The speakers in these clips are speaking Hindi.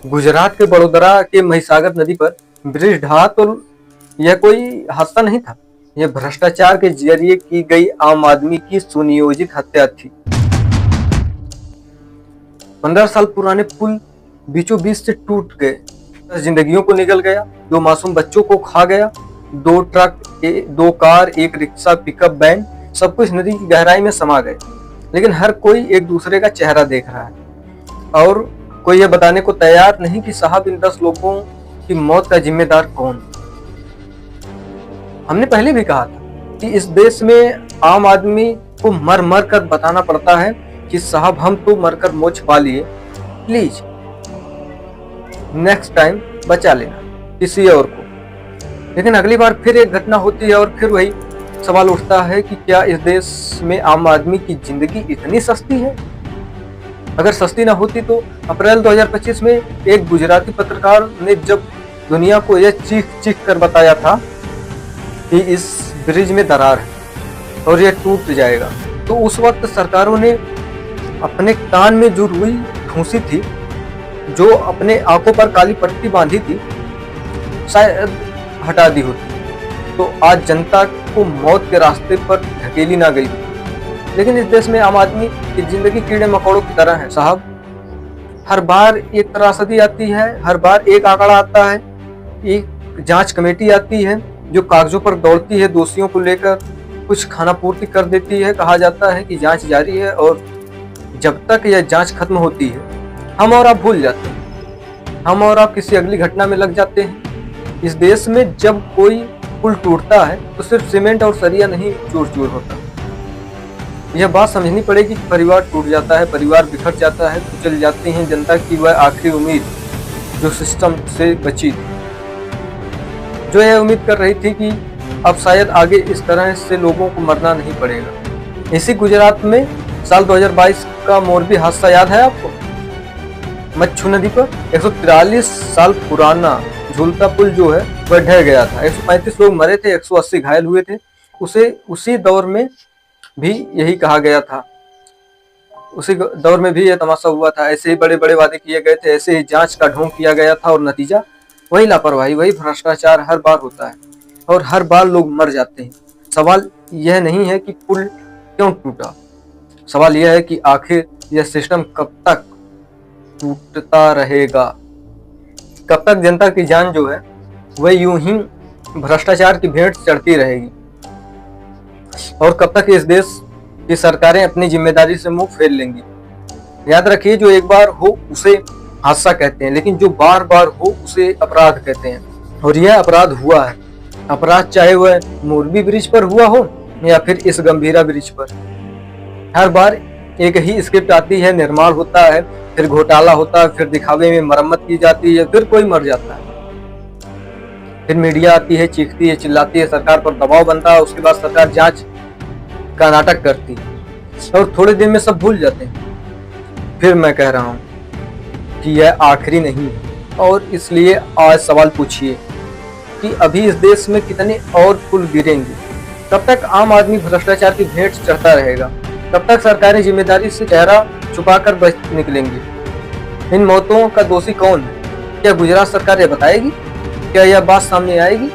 गुजरात के बड़ोदरा के महिसागर नदी पर ब्रिज ढहा तो यह कोई हादसा नहीं था। यह भ्रष्टाचार के जरिए की गई आम आदमी की सुनियोजित हत्या थी। 15 साल पुराने पुल बीचों बीच से टूट गए, 10 जिंदगियों को निगल गया, 2 मासूम बच्चों को खा गया, 2 truck, 2 car, 1 rickshaw, pickup van, सब कुछ नदी की गहराई में समा गए। लेकिन हर कोई एक दूसरे का चेहरा देख रहा है और कोई यह बताने को तैयार नहीं कि साहब इन 10 लोगों की मौत का जिम्मेदार कौन। हमने पहले भी कहा था कि इस देश में आम आदमी को मर मर कर बताना पड़ता है कि साहब हम तो मरकर मोक्ष पा लिए, प्लीज नेक्स्ट टाइम बचा लेना किसी और को। लेकिन अगली बार फिर एक घटना होती है और फिर वही सवाल उठता है कि क्या इस देश में आम आदमी की जिंदगी इतनी सस्ती है। अगर सस्ती ना होती तो अप्रैल 2025 में एक गुजराती पत्रकार ने जब दुनिया को यह चीख चीख कर बताया था कि इस ब्रिज में दरार है और यह टूट जाएगा, तो उस वक्त सरकारों ने अपने कान में जो रुई ठूंसी थी, जो अपने आंखों पर काली पट्टी बांधी थी, शायद हटा दी होती तो आज जनता को मौत के रास्ते पर धकेली ना गई। लेकिन इस देश में आम आदमी की जिंदगी कीड़े मकोड़ों की तरह है साहब। हर बार एक त्रासदी आती है, हर बार एक आंकड़ा आता है, एक जांच कमेटी आती है जो कागजों पर दौड़ती है, दोषियों को लेकर कुछ खाना पूर्ति कर देती है, कहा जाता है कि जांच जारी है, और जब तक यह जांच खत्म होती है हम और आप भूल जाते हैं, हम और आप किसी अगली घटना में लग जाते हैं। इस देश में जब कोई पुल टूटता है तो सिर्फ सीमेंट और सरिया नहीं चूर चूर होता। यह बात समझनी पड़ेगी कि परिवार टूट जाता है, परिवार बिखर जाता है, कुचल जाती है जनता की वह आखिरी उम्मीद जो सिस्टम से बची थी, जो यह उम्मीद कर रही थी कि अब शायद आगे इस तरह से लोगों को मरना नहीं पड़ेगा। इसी गुजरात में साल 2022 का मोरबी हादसा याद है आपको? मच्छू नदी पर 143 साल पुराना झूलता पुल जो है वह ढह गया था। 135 लोग मरे थे, 180 घायल हुए थे। उसी दौर में भी यही कहा गया था, उसी दौर में भी यह तमाशा हुआ था। ऐसे ही बड़े बड़े वादे किए गए थे, ऐसे ही जांच का ढोंग किया गया था और नतीजा वही लापरवाही, वही भ्रष्टाचार हर बार होता है और हर बार लोग मर जाते हैं। सवाल यह नहीं है कि पुल क्यों टूटा, सवाल यह है कि आखिर यह सिस्टम कब तक टूटता रहेगा, कब तक जनता की जान जो है वह यूं ही भ्रष्टाचार की भेंट चढ़ती रहेगी, और कब तक इस देश की सरकारें अपनी जिम्मेदारी से मुंह फेर लेंगी। याद रखिए, जो एक बार हो उसे हादसा कहते हैं, लेकिन जो बार बार हो उसे अपराध कहते हैं। और यह अपराध हुआ है, अपराध चाहे वह मोरबी ब्रिज पर हुआ हो या फिर इस गंभीरा ब्रिज पर। हर बार एक ही स्क्रिप्ट आती है, निर्माण होता है, फिर घोटाला होता है, फिर दिखावे में मरम्मत की जाती है, फिर कोई मर जाता है, फिर मीडिया आती है, चीखती है, चिल्लाती है, सरकार पर दबाव बनता है, उसके बाद सरकार जांच का नाटक करती है और थोड़े दिन में सब भूल जाते हैं। फिर मैं कह रहा हूं कि यह आखिरी नहीं, और इसलिए आज सवाल पूछिए कि अभी इस देश में कितने और पुल गिरेंगे, कब तक आम आदमी भ्रष्टाचार की भेंट चढ़ता रहेगा, कब तक सरकारें जिम्मेदारी से चेहरा छुपाकर बच निकलेंगी। इन मौतों का दोषी कौन है? क्या गुजरात सरकार यह बताएगी? क्या यह बात सामने आएगी?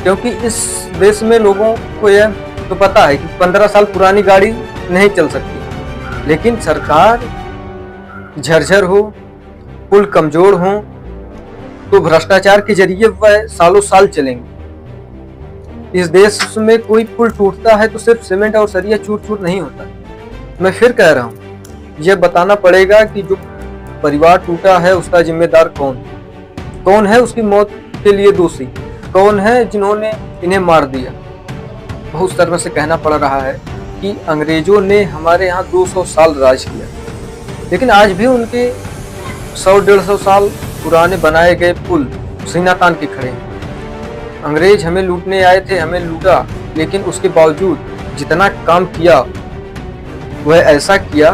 क्योंकि इस देश में लोगों को यह तो पता है कि 15 साल पुरानी गाड़ी नहीं चल सकती, लेकिन सरकार झरझर हो, पुल कमजोर हो, तो भ्रष्टाचार के जरिए वह सालों साल चलेंगे। इस देश में कोई पुल टूटता है तो सिर्फ सीमेंट और सरिया चूर चूर नहीं होता। मैं फिर कह रहा हूँ, यह बताना पड़ेगा कि जो परिवार टूटा है उसका जिम्मेदार कौन है, उसकी मौत के लिए दोषी कौन है, जिन्होंने इन्हें मार दिया। बहुत शर्म से कहना पड़ रहा है कि अंग्रेजों ने हमारे यहाँ 200 साल राज किया, लेकिन आज भी उनके 100-150 साल पुराने बनाए गए पुल सीना तान के खड़े हैं। अंग्रेज हमें लूटने आए थे, हमें लूटा, लेकिन उसके बावजूद जितना काम किया वह ऐसा किया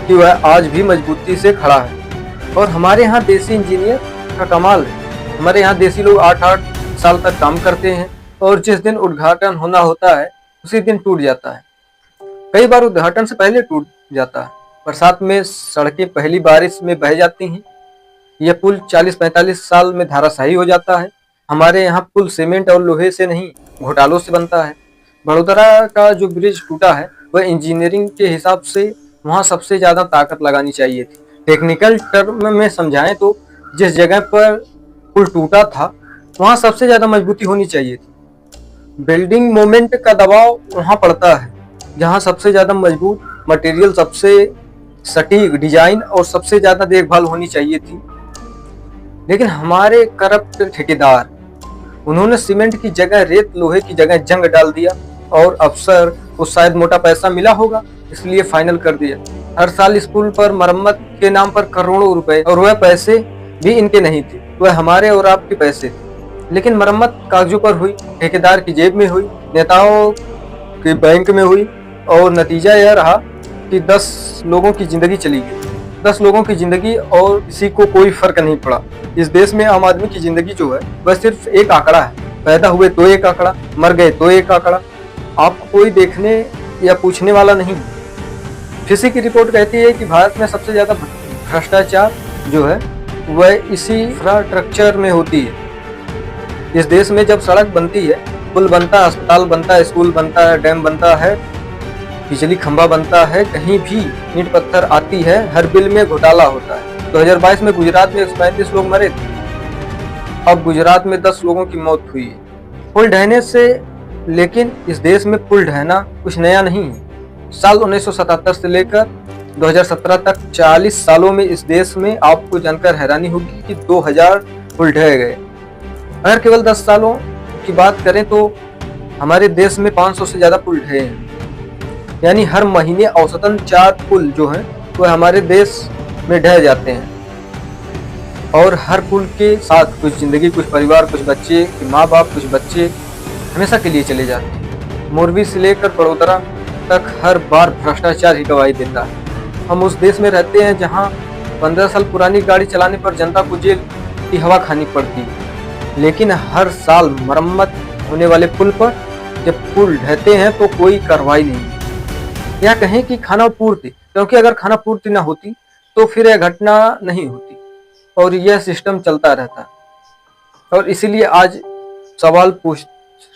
कि वह आज भी मजबूती से खड़ा है। और हमारे यहाँ देसी इंजीनियर का कमाल है, हमारे यहाँ देसी लोग 8-8 साल तक काम करते हैं और जिस दिन उद्घाटन होना होता है उसी दिन टूट जाता है। कई बार उद्घाटन से पहले टूट जाता है। बरसात में सड़कें पहली बारिश में बह जाती हैं, यह पुल 40-45 साल में धराशायी हो जाता है। हमारे यहाँ पुल सीमेंट और लोहे से नहीं, घोटालों से बनता है। बड़ोदरा का जो ब्रिज टूटा है वह इंजीनियरिंग के हिसाब से वहाँ सबसे ज्यादा ताकत लगानी चाहिए थी। टेक्निकल टर्म में समझाएं तो जिस जगह पर पुल टूटा था वहाँ सबसे ज्यादा मजबूती होनी चाहिए थी। बिल्डिंग मोमेंट का दबाव वहाँ पड़ता है जहाँ सबसे ज्यादा मजबूत मटेरियल, सबसे सटीक डिजाइन और सबसे ज्यादा देखभाल होनी चाहिए थी। लेकिन हमारे करप्ट ठेकेदार, उन्होंने सीमेंट की जगह रेत, लोहे की जगह जंग डाल दिया और अफसर को शायद मोटा पैसा मिला होगा इसलिए फाइनल कर दिया। हर साल इस पुल पर मरम्मत के नाम पर करोड़ों रुपए, और वह पैसे भी इनके नहीं थे, वह हमारे और आपके पैसे थे। लेकिन मरम्मत कागजों पर हुई, ठेकेदार की जेब में हुई, नेताओं के बैंक में हुई, और नतीजा यह रहा कि 10 लोगों की जिंदगी चली गई। 10 लोगों की जिंदगी और किसी को कोई फर्क नहीं पड़ा। इस देश में आम आदमी की जिंदगी जो है वह सिर्फ एक आंकड़ा है। पैदा हुए तो एक आंकड़ा, मर गए तो एक आंकड़ा। आपको कोई देखने या पूछने वाला नहीं। फिसी की रिपोर्ट कहती है कि भारत में सबसे ज्यादा भ्रष्टाचार जो है वह इसी इंफ्रास्ट्रक्चर में होती है। इस देश में जब सड़क बनती है, पुल बनता है, अस्पताल बनता है, स्कूल बनता है, डैम बनता है, बिजली खंभा बनता है, कहीं भी ईंट पत्थर आती है, हर बिल में घोटाला होता है। 2022 में गुजरात में 135 लोग मरे थे, अब गुजरात में 10 लोगों की मौत हुई है पुल ढहने से। लेकिन इस देश में पुल ढहना कुछ नया नहीं है। साल 1977 से लेकर 2017 तक 40 सालों में इस देश में आपको जानकर हैरानी होगी कि 2000 पुल ढह गए। अगर केवल 10 सालों की बात करें तो हमारे देश में 500 से ज्यादा पुल ढहे हैं। यानी हर महीने औसतन 4 पुल जो हैं वह हमारे देश में ढह जाते हैं। और हर पुल के साथ कुछ जिंदगी, कुछ परिवार, कुछ बच्चे, माँ बाप, कुछ बच्चे हमेशा के लिए चले जाते हैं। मोरबी से लेकर बड़ोदरा तक हर बार भ्रष्टाचार ही गवाही देता है। हम उस देश में रहते हैं जहां 15 साल पुरानी गाड़ी चलाने पर जनता को जेल की हवा खानी पड़ती है। लेकिन हर साल मरम्मत होने वाले पुल पर जब पुल ढहते हैं तो कोई कार्रवाई नहीं। या कहें कि खाना पूर्ति, क्योंकि अगर खाना पूर्ति ना होती तो फिर यह घटना नहीं होती और यह सिस्टम चलता रहता। और इसीलिए आज सवाल पूछ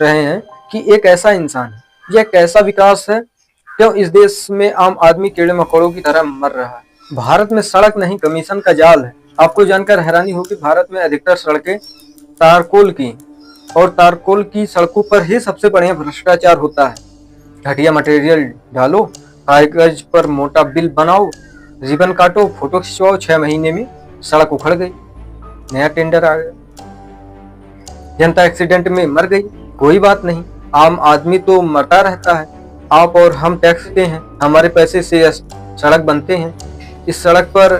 रहे हैं कि एक ऐसा इंसान है, यह कैसा विकास है, क्यों इस देश में आम आदमी कीड़े मकोड़ों की तरह मर रहा है। भारत में सड़क नहीं, कमीशन का जाल है। आपको जानकर हैरानी होगी, भारत में अधिकतर सड़कें तारकोल की, और तारकोल की सड़कों पर ही सबसे बढ़िया भ्रष्टाचार होता है। घटिया मटेरियल डालो, कागज पर मोटा बिल बनाओ, रिबन काटो, फोटो खिंचवाओ, 6 महीने में सड़क उखड़ गई, नया टेंडर आ गया, जनता एक्सीडेंट में मर गई। कोई बात नहीं, आम आदमी तो मरता रहता है। आप और हम टैक्स देते हैं, हमारे पैसे से सड़क बनते हैं, इस सड़क पर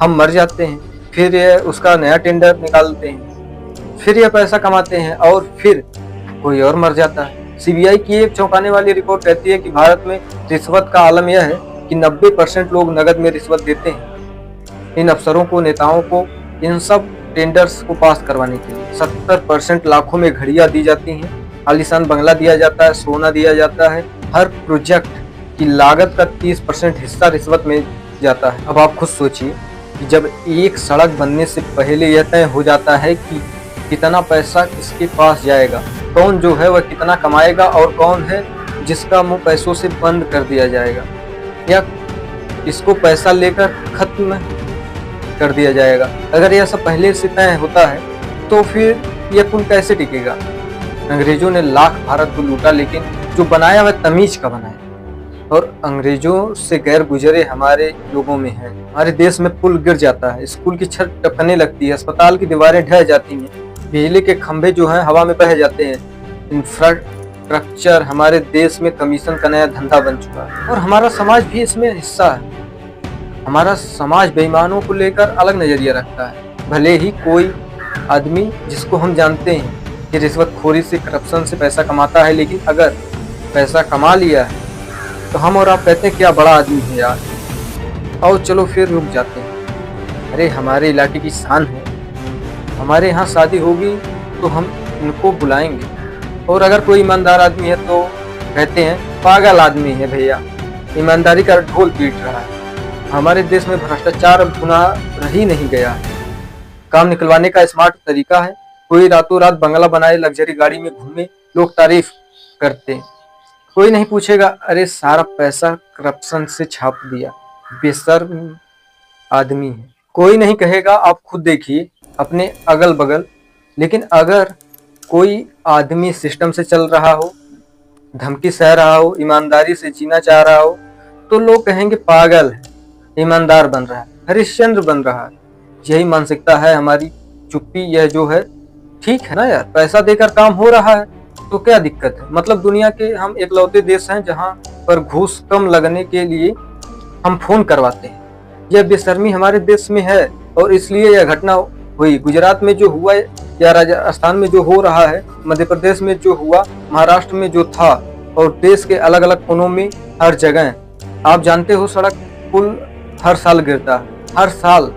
हम मर जाते हैं, फिर उसका नया टेंडर निकालते हैं, फिर यह पैसा कमाते हैं और फिर कोई और मर जाता है। सीबीआई की एक चौंकाने वाली रिपोर्ट कहती है कि भारत में रिश्वत का आलम यह है कि 90% लोग नकद में रिश्वत देते हैं इन अफसरों को, नेताओं को, इन सब टेंडर्स को पास करवाने के लिए। 70% लाखों में घड़ियां दी जाती हैं, आलीशान बंगला दिया जाता है, सोना दिया जाता है। हर प्रोजेक्ट की लागत का 30% हिस्सा रिश्वत में जाता है। अब आप खुद सोचिए कि जब एक सड़क बनने से पहले यह तय हो जाता है कि कितना पैसा किसके पास जाएगा, कौन जो है वह कितना कमाएगा और कौन है जिसका मुंह पैसों से बंद कर दिया जाएगा या इसको पैसा लेकर खत्म कर दिया जाएगा। अगर यह सब पहले से तय होता है तो फिर यह पुल कैसे टिकेगा। अंग्रेजों ने लाख भारत को लूटा, लेकिन जो बनाया वह तमीज का बनाया, और अंग्रेजों से गैर गुजरे हमारे लोगों में है। हमारे देश में पुल गिर जाता है, स्कूल की छत टपकने लगती है, अस्पताल की दीवारें ढह जाती हैं, बिजली के खंभे जो हैं हवा में बह जाते हैं। इंफ्रास्ट्रक्चर हमारे देश में कमीशन का नया धंधा बन चुका है और हमारा समाज भी इसमें हिस्सा है। हमारा समाज बेईमानों को लेकर अलग नजरिया रखता है। भले ही कोई आदमी जिसको हम जानते हैं कि रिश्वतखोरी से, करप्शन से पैसा कमाता है, लेकिन अगर पैसा कमा लिया है तो हम और आप कहते हैं क्या बड़ा आदमी है यार, और चलो फिर रुक जाते हैं। अरे हमारे इलाके की शान है, हमारे यहाँ शादी होगी तो हम उनको बुलाएंगे, और अगर कोई ईमानदार आदमी है तो कहते हैं पागल आदमी है भैया, ईमानदारी का ढोल पीट रहा है। हमारे देश में भ्रष्टाचार अब गुनाह रह ही नहीं गया। काम निकलवाने का स्मार्ट तरीका है। कोई रातों रात बंगला बनाए, लग्जरी गाड़ी में घूमे, लोग तारीफ करते। कोई नहीं पूछेगा अरे सारा पैसा करप्शन से छाप दिया, बेशर्म आदमी है। कोई नहीं कहेगा आप खुद देखिए अपने अगल बगल। लेकिन अगर कोई आदमी सिस्टम से चल रहा हो, धमकी सह रहा हो, ईमानदारी से जीना चाह रहा हो, तो लोग कहेंगे पागल है, ईमानदार बन रहा है, हरिश्चंद्र बन रहा है। यही मानसिकता है हमारी। चुप्पी यह जो है ठीक है ना यार, पैसा देकर काम हो रहा है तो क्या दिक्कत है। मतलब दुनिया के हम एकलौते देश हैं जहां पर घूस कम लगने के लिए हम फोन करवाते हैं। यह बेशर्मी हमारे देश में है और इसलिए यह घटना हुई। गुजरात में जो हुआ या राजस्थान में जो हो रहा है, मध्य प्रदेश में जो हुआ, महाराष्ट्र में जो था, और देश के अलग अलग कोनों में हर जगह आप जानते हो सड़क पुल हर साल गिरता है, हर साल।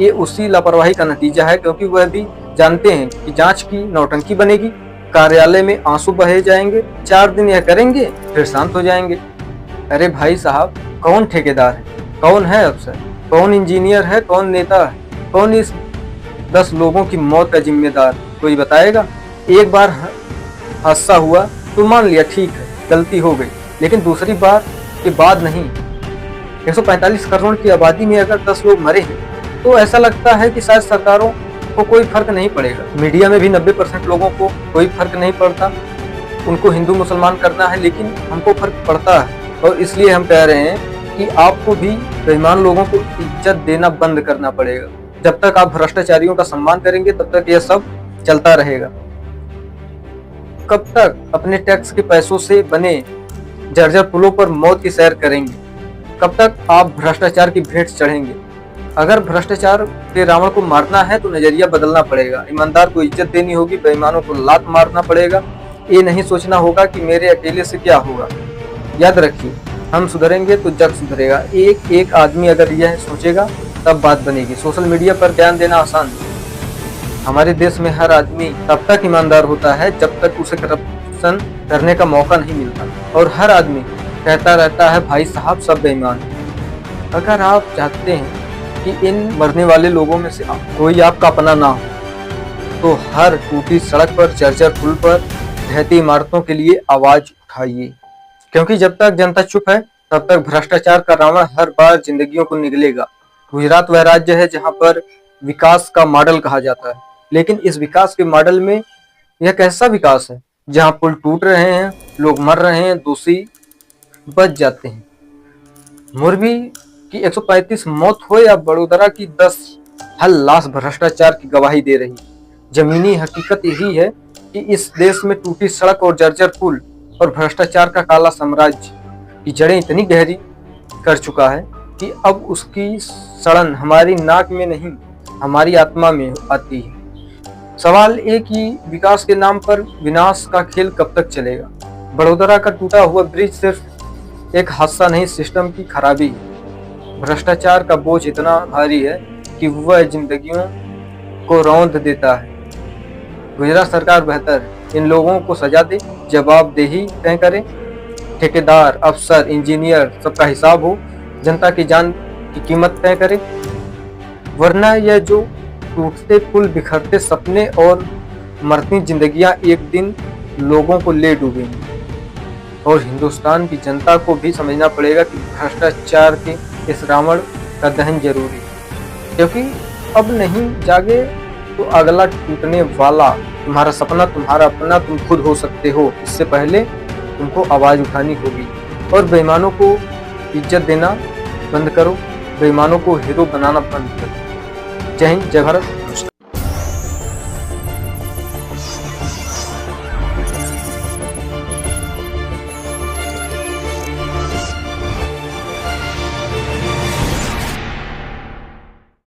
ये उसी लापरवाही का नतीजा है, क्योंकि वह भी जानते हैं कि जांच की नौटंकी बनेगी, कार्यालय में आंसू बहे जाएंगे, 4 दिन यह करेंगे फिर शांत हो जाएंगे। अरे भाई साहब, कौन ठेकेदार है, कौन है अफसर, कौन इंजीनियर है, कौन नेता है, कौन इस 10 लोगों की मौत का जिम्मेदार, कोई बताएगा। एक बार हादसा हुआ तो मान लिया ठीक है गलती हो गई, लेकिन दूसरी बार के बाद नहीं। 145 करोड़ की आबादी में अगर 10 लोग मरे हैं तो ऐसा लगता है कि शायद सरकारों को कोई फर्क नहीं पड़ेगा। मीडिया में भी 90% लोगों को कोई फर्क नहीं पड़ता, उनको हिंदू मुसलमान करना है, लेकिन हमको फर्क पड़ता है। और इसलिए हम कह रहे हैं कि आपको भी बेईमान लोगों को इज्जत देना बंद करना पड़ेगा। जब तक आप भ्रष्टाचारियों का सम्मान करेंगे तब तक यह सब चलता रहेगा। कब तक अपने टैक्स के पैसों से बने जर्जर पुलों पर मौत की सैर करेंगे, कब तक आप भ्रष्टाचार की भेंट चढ़ेंगे। अगर भ्रष्टाचार के रावण को मारना है तो नजरिया बदलना पड़ेगा, ईमानदार को इज्जत देनी होगी, बेईमानों को लात मारना पड़ेगा। ये नहीं सोचना होगा कि मेरे अकेले से क्या होगा। याद रखिए, हम सुधरेंगे तो जग सुधरेगा। एक एक आदमी अगर यह सोचेगा तब बात बनेगी। सोशल मीडिया पर ज्ञान देना आसान है। हमारे देश में हर आदमी तब तक ईमानदार होता है जब तक उसे करप्शन करने का मौका नहीं मिलता, और हर आदमी कहता रहता है भाई साहब सब बेईमान है। अगर आप चाहते हैं कि इन मरने वाले लोगों में से कोई आपका अपना ना हो, तो हर टूटी सड़क पर, जर्जर पुल पर, ढहती इमारतों के लिए आवाज उठाइए, क्योंकि जब तक जनता चुप है तब तक भ्रष्टाचार का रावण हर बार जिंदगियों को निगलेगा। गुजरात वह राज्य है जहां पर विकास का मॉडल कहा जाता है, लेकिन इस विकास के मॉडल में यह कैसा विकास है जहां पुल टूट रहे हैं, लोग मर रहे हैं, दोषी बच जाते हैं। मोरबी की 135 मौत हो या बड़ोदरा की 10 हर लाश भ्रष्टाचार की गवाही दे रही। जमीनी हकीकत यही है कि इस देश में टूटी सड़क और जर्जर पुल और भ्रष्टाचार का काला साम्राज्य की जड़ें इतनी गहरी कर चुका है कि अब उसकी सड़न हमारी नाक में नहीं, हमारी आत्मा में आती है। सवाल एक ही, विकास के नाम पर विनाश का खेल कब तक चलेगा। बड़ोदरा का टूटा हुआ ब्रिज सिर्फ एक हादसा नहीं, सिस्टम की खराबी है। भ्रष्टाचार का बोझ इतना भारी है कि वह जिंदगियों को रौंद देता है। गुजरात सरकार बेहतर है, इन लोगों को सजा दे, जवाबदेही तय करे, ठेकेदार, अफसर, इंजीनियर सबका हिसाब हो, जनता की जान की कीमत तय करे। वरना यह जो टूटते पुल, बिखरते सपने और मरती जिंदगियां एक दिन लोगों को ले डूबेंगी। और हिंदुस्तान की जनता को भी समझना पड़ेगा कि भ्रष्टाचार के इस रावण का दहन जरूरी है, क्योंकि अब नहीं जागे तो अगला टूटने वाला। तुम्हारा सपना तुम्हारा अपना, तुम खुद हो सकते हो, इससे पहले तुमको आवाज उठानी होगी। और बेईमानों को इज्जत देना बंद करो, बेईमानों को हीरो बनाना बंद करो। जय हिंद, जय भारत।